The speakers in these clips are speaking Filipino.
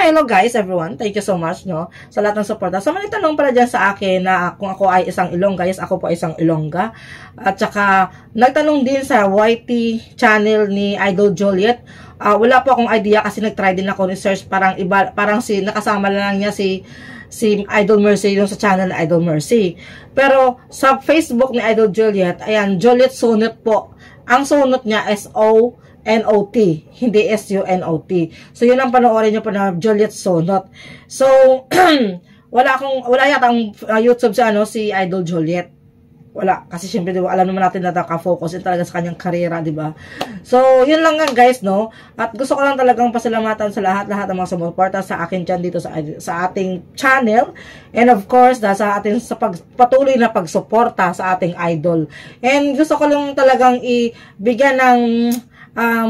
hello guys, everyone. Thank you so much, no, sa lahat ng suporta. So, may tanong pala dyan sa akin na kung ako ay isang Ilongga. Yes, ako po isang Ilongga. At saka, nagtanong din sa YT channel ni Idol Juliet. Wala po akong idea kasi nag-try din ako research. Parang iba, parang nakasama lang niya si Idol Mercy yung sa channel ni Idol Mercy. Pero, sa Facebook ni Idol Juliet, ayan, Juliet Sunot po. Ang sunot niya, SONOT, hindi SUNOT. So, yun ang panoorin nyo po na Juliet Sunot. So, wala yata ang YouTube si Idol Juliet. Wala. Kasi syempre, diba, alam naman natin na nakafocus yun talaga sa kanyang karera, diba? So, yun lang nga guys, no? At gusto ko lang talagang pasalamatan sa lahat-lahat ng mga sumuporta sa akin dyan dito sa ating channel. And of course, sa ating patuloy na pagsuporta sa ating idol. And gusto ko lang talagang ibigyan ng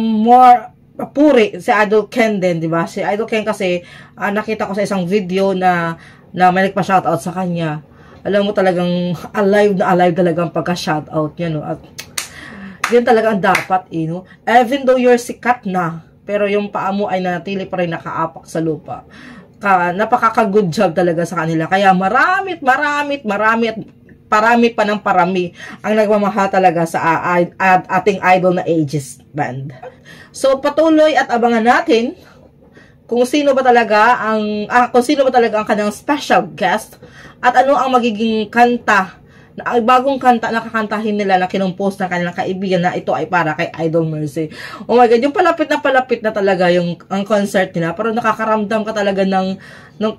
more puri si Idol Ken din, di ba? Si Idol Ken kasi nakita ko sa isang video na may nagpa-shoutout sa kanya. Alam mo talagang alive talagang pagka-shoutout niya, no? At yun talaga ang dapat, no? Even though you're sikat na, pero yung paa mo ay nanatili pa rin nakaapak sa lupa. Napaka-good job talaga sa kanila. Kaya marami pa ng parami ang nagmamahal talaga sa ating idol na Aegis Band. So patuloy at abangan natin kung sino ba talaga ang kanyang special guest at ano ang magiging kanta na bagong kanta na kakantahin nila na kinumpos ng kanilang kaibigan na ito ay para kay Idol Mercy. Oh my God, yung palapit na talaga ang concert nila. Pero nakakaramdam ka talaga ng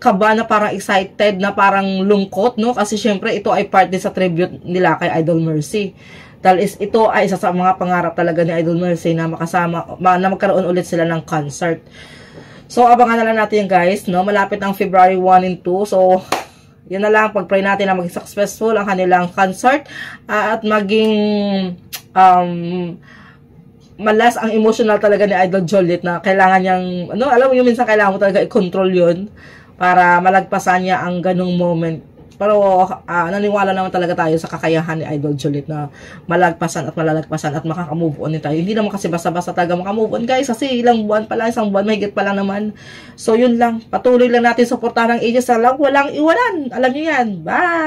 kaba na parang excited, na parang lungkot, no? Kasi syempre ito ay part din sa tribute nila kay Idol Mercy. Dahil ito ay isa sa mga pangarap talaga ni Idol Mercy na na magkaroon ulit sila ng concert. So, abangan na lang natin guys, no? Malapit ang February 1 and 2. So, yun na lang, pag-pray natin na maging successful ang kanilang concert at maging malas ang emotional talaga ni Idol Juliet na kailangan niyang, alam mo yung minsan kailangan mo talaga i-control yun para malagpasan niya ang ganung moment. Pero naniwala naman talaga tayo sa kakayahan ni Idol Juliet na malagpasan at makakamove on din tayo. Hindi naman kasi basta-basta talaga makamove on guys, kasi ilang buwan pa lang, isang buwan mahigit pa lang naman. So yun lang, patuloy lang natin suportahan ng Aegis na lang, walang iwanan. Alam niyo yan. Bye!